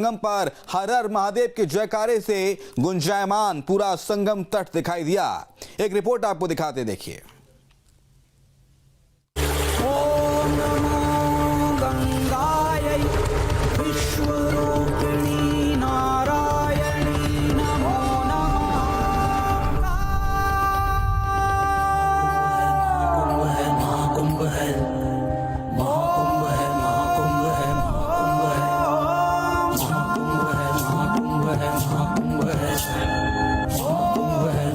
संगम पर हर हर महादेव के जयकारे से गुंजायमान पूरा संगम तट दिखाई दिया। एक रिपोर्ट आपको दिखाते, देखिए। ओम नमो गंगायै विश्वरूपिणी नारायणी नमो नमः। महाकुंभ है, महाकुंभ है, महाकुंभ है, महाकुंभ है, महाकुंभ है, महाकुंभ है, महाकुंभ है, महाकुंभ है,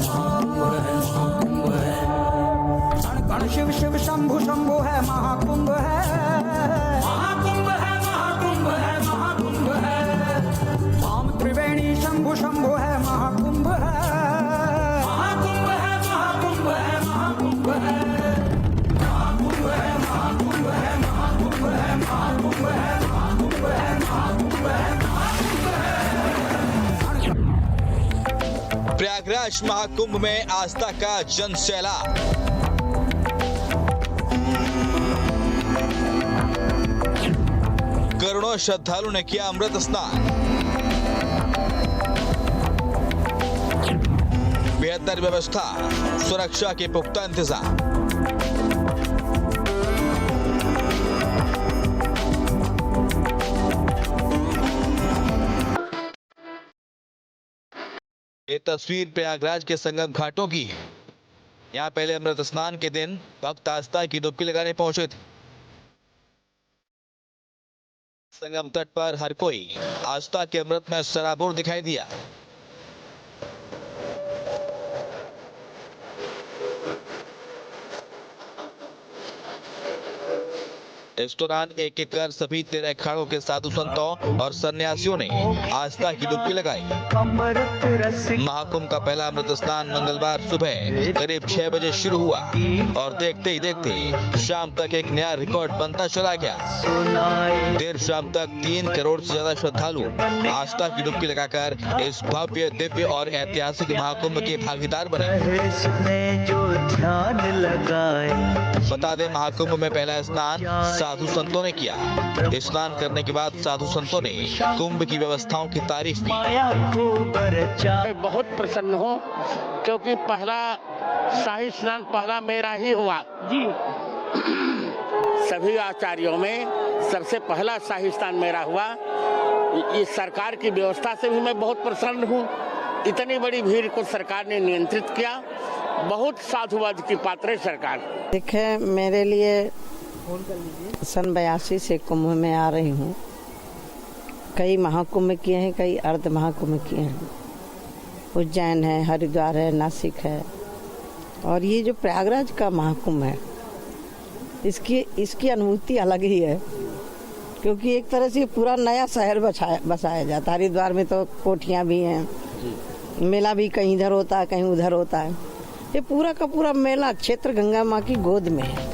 महाकुंभ है, महाकुंभ है। गण गण शिव शिव शंभु शंभु है, महाकुंभ है, महाकुंभ है, महाकुंभ है, महाकुंभ है। राम त्रिवेणी शंभु शंभु है, महाकुंभ है, महाकुंभ है, महाकुंभ है, महाकुंभ है, महाकुंभ है, महाकुंभ है, महाकुंभ है, महाकुंभ है, महाकुंभ है, महाकुंभ है। प्रयागराज महाकुंभ में आस्था का जन सैलाब। करोड़ों श्रद्धालुओं ने किया अमृत स्नान। बेहतर व्यवस्था, सुरक्षा के पुख्ता इंतजाम। ये तस्वीर प्रयागराज के संगम घाटों की है। यहाँ पहले अमृत स्नान के दिन भक्त आस्था की डुबकी लगाने पहुंचे थे। संगम तट पर हर कोई आस्था के अमृत में सराबोर दिखाई दिया। इस दौरान एक एक कर सभी 13 अखाड़ों के साधु संतों और सन्यासियों ने आस्था की डुबकी लगाई। महाकुंभ का पहला अमृत स्नान मंगलवार सुबह करीब 6 बजे शुरू हुआ और देखते ही देखते शाम तक एक नया रिकॉर्ड बनता चला गया। देर शाम तक 3 करोड़ से ज्यादा श्रद्धालु आस्था की डुबकी लगाकर इस भव्य, दिव्य और ऐतिहासिक महाकुंभ के भागीदार बने। बता दें, महाकुंभ में पहला स्नान साधु संतों ने किया। स्नान करने के बाद साधु संतों ने कुंभ की व्यवस्थाओं की तारीफ की। बहुत प्रसन्न हूँ क्योंकि पहला शाही स्नान पहला मेरा ही हुआ जी। सभी आचार्यों में सबसे पहला शाही स्नान मेरा हुआ। इस सरकार की व्यवस्था से भी मैं बहुत प्रसन्न हूँ। इतनी बड़ी भीड़ को सरकार ने नियंत्रित किया। बहुत साधुवाद की पात्र है सरकार। देखे, मेरे लिए सन 82 से कुंभ में आ रही हूँ। कई महाकुंभ किए हैं, कई अर्ध महाकुंभ किए हैं। उज्जैन है, हरिद्वार है, नासिक है, और ये जो प्रयागराज का महाकुंभ है, इसकी अनुभूति अलग ही है, क्योंकि एक तरह से पूरा नया शहर बसाया जाता है। हरिद्वार में तो कोठियाँ भी हैं, मेला भी कहीं इधर होता है, कहीं उधर होता है। ये पूरा का पूरा मेला क्षेत्र गंगा माँ की गोद में है।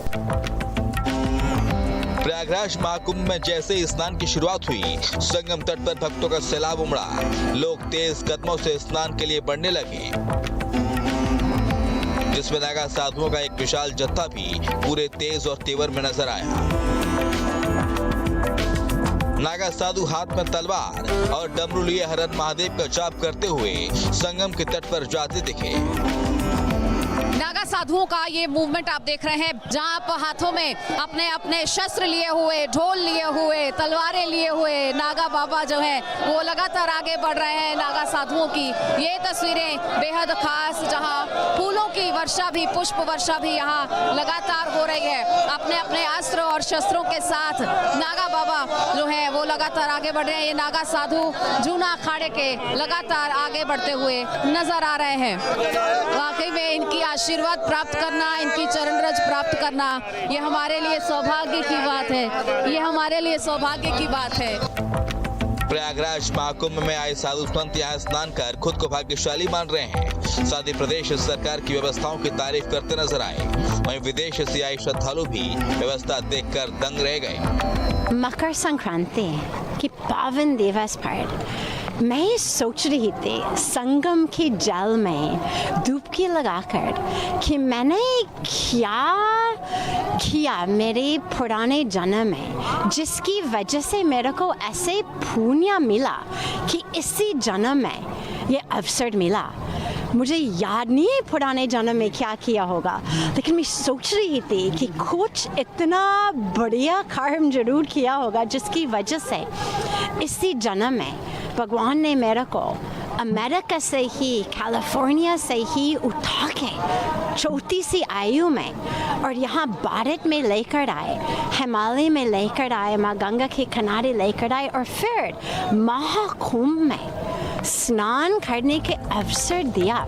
प्रयागराज महाकुंभ में जैसे ही स्नान की शुरुआत हुई, संगम तट पर भक्तों का सैलाब उमड़ा। लोग तेज कदमों से स्नान के लिए बढ़ने लगे, जिसमें नागा साधुओं का एक विशाल जत्था भी पूरे तेज और तेवर में नजर आया। नागा साधु हाथ में तलवार और डमरू लिए हर हर महादेव का जाप करते हुए संगम के तट पर जाते दिखे। नागा साधुओं का ये मूवमेंट आप देख रहे हैं, जहां आप हाथों में अपने अपने शस्त्र लिए हुए, ढोल लिए हुए, तलवारें लिए हुए नागा बाबा जो है वो लगातार आगे बढ़ रहे हैं। नागा साधुओं की ये तस्वीरें बेहद खास, जहां फूलों की वर्षा भी, पुष्प वर्षा भी यहाँ लगातार हो रही है। अपने अपने अस्त्र और शस्त्रों के साथ नागा बाबा जो है वो लगातार आगे बढ़ रहे हैं। ये नागा साधु जूना अखाड़े के लगातार आगे बढ़ते हुए नजर आ रहे हैं। वाकई में इनकी आशीर्वाद प्राप्त करना, इनकी चरण रज प्राप्त करना, ये हमारे लिए सौभाग्य की बात है। ये हमारे लिए सौभाग्य की बात है। प्रयागराज महाकुंभ में आए साधु संत यहाँ स्नान कर खुद को भाग्यशाली मान रहे हैं। साथ ही प्रदेश सरकार की व्यवस्थाओं की तारीफ करते नजर आए। वहीं विदेश से आए श्रद्धालु भी व्यवस्था देखकर दंग रह गए। मकर संक्रांति की पावन दिवस पर मैं ये सोच रही थी संगम के जल में डुबकी लगाकर कि मैंने क्या किया मेरे पुराने जन्म में, जिसकी वजह से मेरे को ऐसे पुण्य मिला कि इसी जन्म में ये अवसर मिला। मुझे याद नहीं है पुराने जन्म में क्या किया होगा, लेकिन मैं सोच रही थी कि कुछ इतना बढ़िया कर्म जरूर किया होगा जिसकी वजह से इसी जन्म में भगवान ने मेरे को अमेरिका से ही, कैलिफोर्निया से ही उठा के छोटी सी आयु में और यहाँ भारत में लेकर आए, हिमालय में लेकर आए, माँ गंगा के किनारे लेकर आए और फिर महाकुंभ में स्नान करने के अवसर दिया।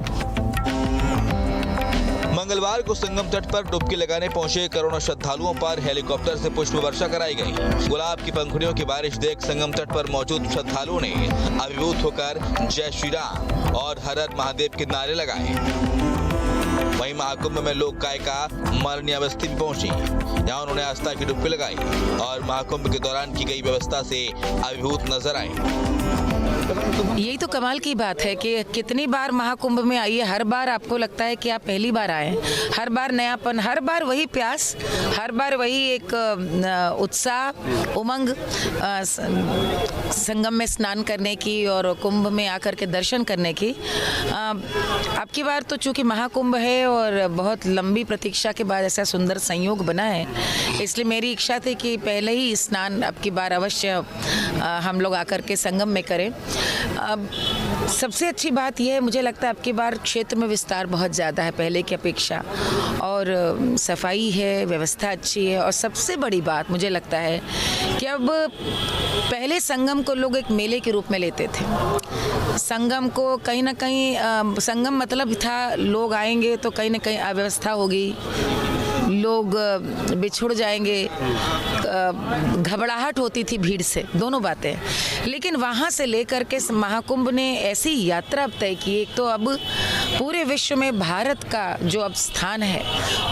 मंगलवार को संगम तट पर डुबकी लगाने पहुंचे करोड़ों श्रद्धालुओं पर हेलीकॉप्टर से पुष्प वर्षा कराई गई। गुलाब की पंखुड़ियों की बारिश देख संगम तट पर मौजूद श्रद्धालुओं ने अभिभूत होकर जय श्री राम और हर हर महादेव के नारे लगाए। वहीं महाकुंभ में लोक गायिका मालिनी अवस्थी भी पहुंची। यहाँ उन्होंने आस्था की डुबकी लगाई और महाकुंभ के दौरान की गई व्यवस्था से अभिभूत नजर आई। यही तो कमाल की बात है कि कितनी बार महाकुंभ में आइए, हर बार आपको लगता है कि आप पहली बार आए। हर बार नयापन, हर बार वही प्यास, हर बार वही एक उत्साह, उमंग संगम में स्नान करने की और कुंभ में आकर के दर्शन करने की। अब की बार तो चूंकि महाकुंभ है और बहुत लंबी प्रतीक्षा के बाद ऐसा सुंदर संयोग बना है, इसलिए मेरी इच्छा थी कि पहले ही स्नान अब की बार अवश्य हम लोग आकर के संगम में करें। अब सबसे अच्छी बात यह है, मुझे लगता है अब की बार क्षेत्र में विस्तार बहुत ज़्यादा है पहले की अपेक्षा, और सफाई है, व्यवस्था अच्छी है, और सबसे बड़ी बात मुझे लगता है कि अब पहले संगम को लोग एक मेले के रूप में लेते थे। संगम को कहीं ना कहीं संगम मतलब था लोग आएंगे तो कहीं ना कहीं अव्यवस्था होगी, लोग बिछुड़ जाएंगे, घबराहट होती थी भीड़ से, दोनों बातें। लेकिन वहाँ से लेकर के महाकुंभ ने ऐसी यात्रा तय की, एक तो अब पूरे विश्व में भारत का जो अब स्थान है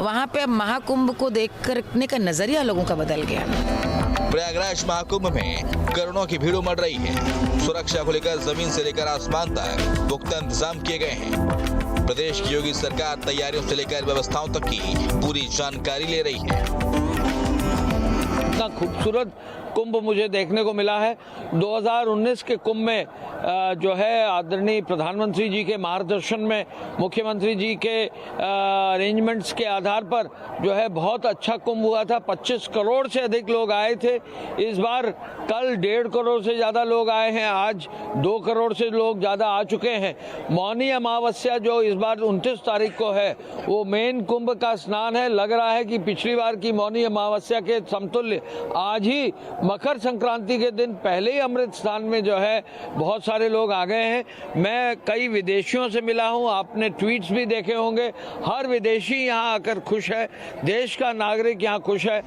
वहाँ पे अब महाकुंभ को देख करने का नजरिया लोगों का बदल गया। प्रयागराज महाकुंभ में करोड़ों की भीड़ उमड़ रही है। सुरक्षा को लेकर जमीन से लेकर आसमान तक पुख्ता इंतजाम किए गए हैं। प्रदेश की योगी सरकार तैयारियों से लेकर व्यवस्थाओं तक की पूरी जानकारी ले रही है। इतना खूबसूरत कुंभ मुझे देखने को मिला है। 2019 के कुंभ में जो है आदरणीय प्रधानमंत्री जी के मार्गदर्शन में, मुख्यमंत्री जी के अरेंजमेंट्स के आधार पर जो है बहुत अच्छा कुंभ हुआ था। 25 करोड़ से अधिक लोग आए थे। इस बार कल 1.5 करोड़ से ज़्यादा लोग आए हैं, आज 2 करोड़ से लोग ज़्यादा आ चुके हैं। मौनी अमावस्या जो इस बार 29 तारीख को है वो मेन कुंभ का स्नान है। लग रहा है कि पिछली बार की मौनी अमावस्या के समतुल्य आज ही मकर संक्रांति के दिन पहले ही अमृत स्नान में जो है बहुत सारे लोग आ गए हैं। मैं कई विदेशियों से मिला हूं, आपने ट्वीट्स भी देखे होंगे। हर विदेशी यहां आकर खुश है, देश का नागरिक यहां खुश है।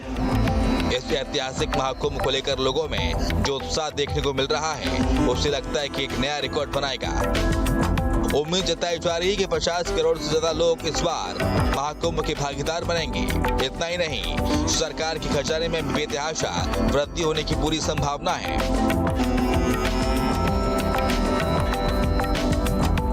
इस ऐतिहासिक महाकुंभ को लेकर लोगों में जो उत्साह देखने को मिल रहा है उससे लगता है कि एक नया रिकॉर्ड बनाएगा। उम्मीद जताई जा रही है कि 50 करोड़ से ज्यादा लोग इस बार महाकुंभ के भागीदार बनेंगे। इतना ही नहीं, सरकार के खजाने में बेतहाशा वृद्धि होने की पूरी संभावना है।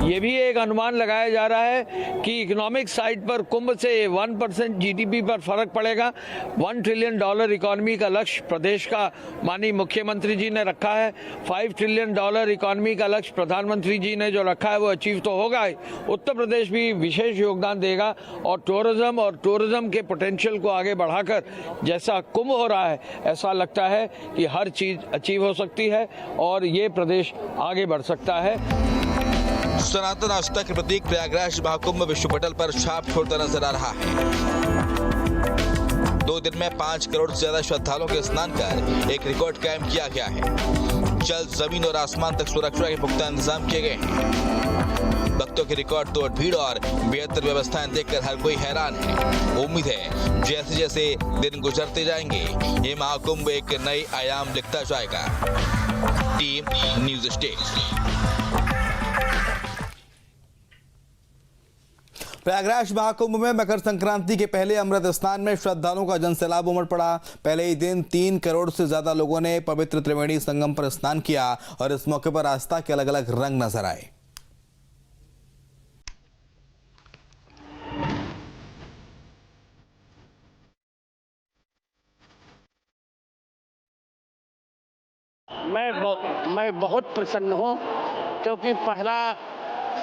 ये भी एक अनुमान लगाया जा रहा है कि इकोनॉमिक साइड पर कुंभ से 1% जीडीपी पर फर्क पड़ेगा। $1 ट्रिलियन इकोनॉमी का लक्ष्य प्रदेश का माननीय मुख्यमंत्री जी ने रखा है। $5 ट्रिलियन इकोनॉमी का लक्ष्य प्रधानमंत्री जी ने जो रखा है वो अचीव तो होगा ही। उत्तर प्रदेश भी विशेष योगदान देगा और टूरिज्म के पोटेंशियल को आगे बढ़ाकर जैसा कुंभ हो रहा है ऐसा लगता है कि हर चीज अचीव हो सकती है और ये प्रदेश आगे बढ़ सकता है। सनातन आस्था के प्रतीक प्रयागराज महाकुंभ विश्व पटल पर छाप छोड़ता नजर आ रहा है। 2 दिन में 5 करोड़ से ज्यादा श्रद्धालुओं के स्नान कर एक रिकॉर्ड कायम किया गया है। जल, जमीन और आसमान तक सुरक्षा के पुख्ता इंतजाम किए गए हैं। भक्तों की रिकॉर्ड तोड़ भीड़ और बेहतर व्यवस्थाएं देखकर हर कोई हैरान है। उम्मीद है जैसे जैसे दिन गुजरते जाएंगे ये महाकुंभ एक नई आयाम लिखता जाएगा। Team news state. Prayagraj Mahakumbh में मकर संक्रांति के पहले अमृत स्नान में श्रद्धालुओं का जनसैलाब उमड़ पड़ा। पहले ही दिन 3 करोड़ से ज्यादा लोगों ने पवित्र त्रिवेणी संगम पर स्नान किया और इस मौके पर आस्था के अलग अलग रंग नजर आए। मैं बहुत प्रसन्न हूँ, क्योंकि पहला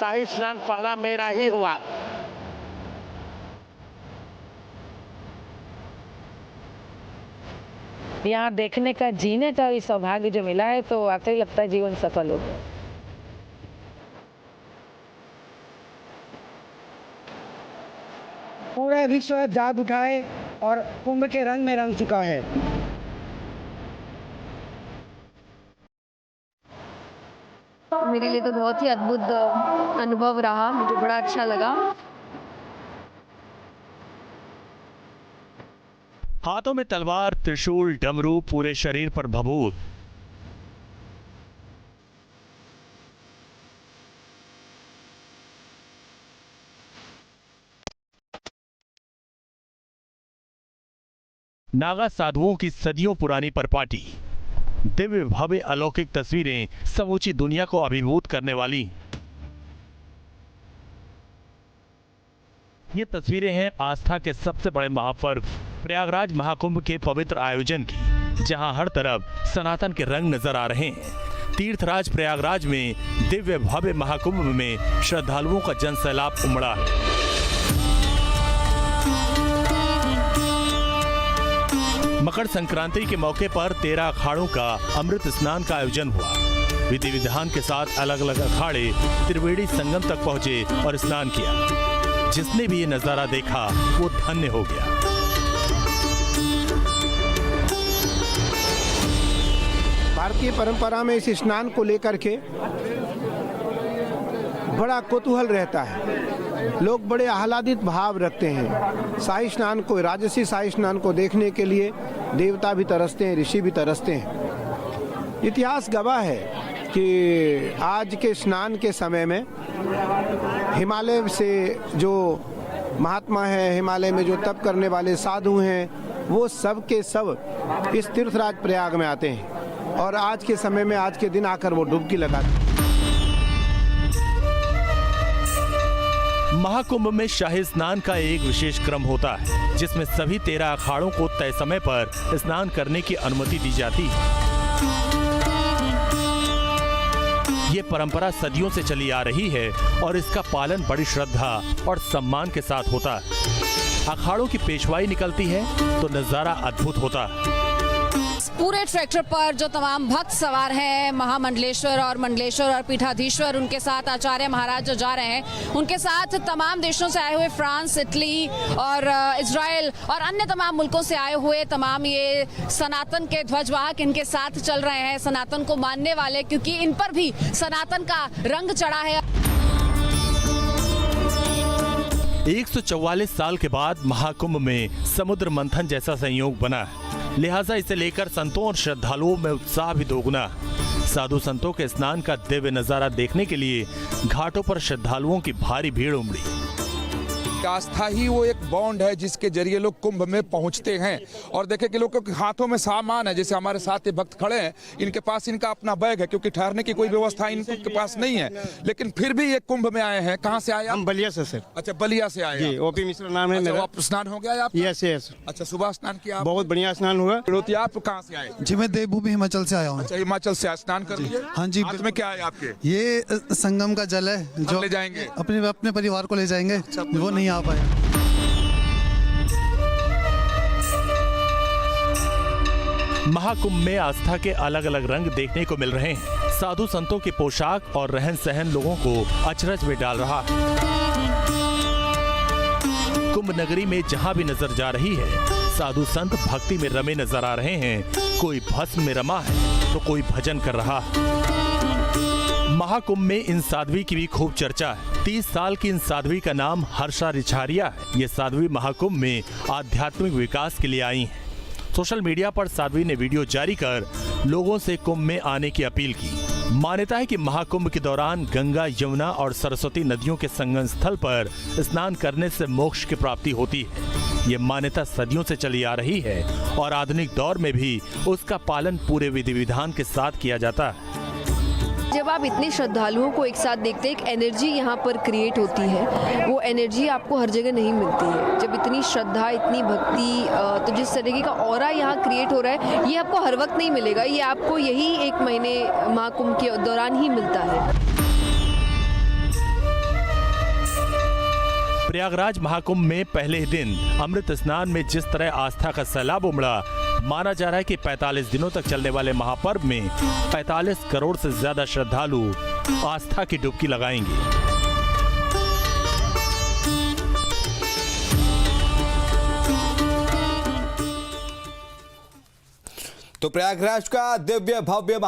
शाही स्नान पहला मेरा ही हुआ। यहाँ देखने का, जीने का भी सौभाग्य जो मिला है, तो वाकई लगता है जीवन सफल हो गया। पूरा विश्व जाग उठा है और कुंभ के रंग में रंग चुका है। मेरे लिए तो बहुत ही अद्भुत अनुभव रहा, मुझे बड़ा अच्छा लगा। हाथों में तलवार, त्रिशूल, डमरू, पूरे शरीर पर भभूत। नागा साधुओं की सदियों पुरानी परपाटी, दिव्य भव्य अलौकिक तस्वीरें समूची दुनिया को अभिभूत करने वाली। ये तस्वीरें हैं आस्था के सबसे बड़े महापर्व प्रयागराज महाकुंभ के पवित्र आयोजन की, जहां हर तरफ सनातन के रंग नजर आ रहे हैं। तीर्थराज प्रयागराज में दिव्य भव्य महाकुंभ में श्रद्धालुओं का जनसैलाब उमड़ा है। मकर संक्रांति के मौके पर 13 अखाड़ों का अमृत स्नान का आयोजन हुआ। विधि विधान के साथ अलग अलग अखाड़े त्रिवेणी संगम तक पहुंचे और स्नान किया। जिसने भी ये नजारा देखा वो धन्य हो गया। भारतीय परंपरा में इस स्नान को लेकर के बड़ा कौतूहल रहता है। लोग बड़े आह्लादित भाव रखते हैं। शाही स्नान को, राजसी शाही स्नान को देखने के लिए देवता भी तरसते हैं, ऋषि भी तरसते हैं। इतिहास गवाह है कि आज के स्नान के समय में हिमालय से जो महात्मा है, हिमालय में जो तप करने वाले साधु हैं, वो सब के सब इस तीर्थराज प्रयाग में आते हैं और आज के समय में, आज के दिन आकर वो डुबकी लगाते हैं। महाकुंभ में शाही स्नान का एक विशेष क्रम होता है, जिसमें सभी 13 अखाड़ों को तय समय पर स्नान करने की अनुमति दी जाती है। ये परंपरा सदियों से चली आ रही है और इसका पालन बड़ी श्रद्धा और सम्मान के साथ होता है। अखाड़ों की पेशवाई निकलती है तो नजारा अद्भुत होता है। पूरे ट्रैक्टर पर जो तमाम भक्त सवार हैं, महामंडलेश्वर और पीठाधीश्वर, उनके साथ आचार्य महाराज जो जा रहे हैं, उनके साथ तमाम देशों से आए हुए फ्रांस, इटली और इजराइल और अन्य तमाम मुल्कों से आए हुए तमाम ये सनातन के ध्वजवाहक इनके साथ चल रहे हैं, सनातन को मानने वाले, क्योंकि इन पर भी सनातन का रंग चढ़ा है। 144 साल के बाद महाकुंभ में समुद्र मंथन जैसा संयोग बना है, लिहाजा इसे लेकर संतों और श्रद्धालुओं में उत्साह भी दोगुना। साधु संतों के स्नान का दिव्य नजारा देखने के लिए घाटों पर श्रद्धालुओं की भारी भीड़ उमड़ी। आस्था ही वो एक बॉन्ड है जिसके जरिए लोग कुंभ में पहुंचते हैं। और देखें कि लोगों के हाथों में सामान है, जैसे हमारे साथ ये भक्त खड़े हैं, इनके पास इनका अपना बैग है, क्योंकि ठहरने की कोई व्यवस्था इनके पास नहीं है, लेकिन फिर भी ये कुंभ में आए हैं। कहाँ से आए? हम बलिया से सर। अच्छा, बलिया से आए। ओपी मिश्रा नाम है मेरा। स्नान हो गया आपका? Yes yes. अच्छा, सुबह स्नान किया? बहुत बढ़िया स्नान हुआ। आप कहाँ से आए? जी, मैं देवभूमि हिमाचल से आया हूँ। अच्छा, हिमाचल से स्नान कर लिए? हाँ जी। हाथ में क्या है आपके? ये संगम का जल है जो ले जाएंगे, अपने परिवार को ले जाएंगे, वो नहीं आ पाया। महाकुंभ में आस्था के अलग अलग रंग देखने को मिल रहे हैं। साधु संतों की पोशाक और रहन सहन लोगों को अचरज में डाल रहा है। कुंभ नगरी में जहां भी नजर जा रही है, साधु संत भक्ति में रमे नजर आ रहे हैं। कोई भस्म में रमा है तो कोई भजन कर रहा है। महाकुंभ में इन साध्वी की भी खूब चर्चा है। 30 साल की इन साध्वी का नाम हर्षा रिछारिया है। ये साध्वी महाकुंभ में आध्यात्मिक विकास के लिए आई हैं। सोशल मीडिया पर साध्वी ने वीडियो जारी कर लोगों से कुंभ में आने की अपील की। मान्यता है कि महाकुंभ के दौरान गंगा, यमुना और सरस्वती नदियों के संगम स्थल पर स्नान करने से मोक्ष की प्राप्ति होती है। ये मान्यता सदियों से चली आ रही है और आधुनिक दौर में भी उसका पालन पूरे विधि विधान के साथ किया जाता है। जब आप इतने श्रद्धालुओं को एक साथ देखते हैं, एक एनर्जी यहाँ पर क्रिएट होती है। वो एनर्जी आपको हर जगह नहीं मिलती है। जब इतनी श्रद्धा, इतनी भक्ति, तो जिस तरीके का ऑरा यहाँ क्रिएट हो रहा है, ये आपको हर वक्त नहीं मिलेगा। ये आपको यही 1 महीने महाकुंभ के दौरान ही मिलता है। प्रयागराज महाकुंभ में पहले ही दिन अमृत स्नान में जिस तरह आस्था का सैलाब उमड़ा, माना जा रहा है कि 45 दिनों तक चलने वाले महापर्व में 45 करोड़ से ज्यादा श्रद्धालु आस्था की डुबकी लगाएंगे। तो प्रयागराज का दिव्य भव्य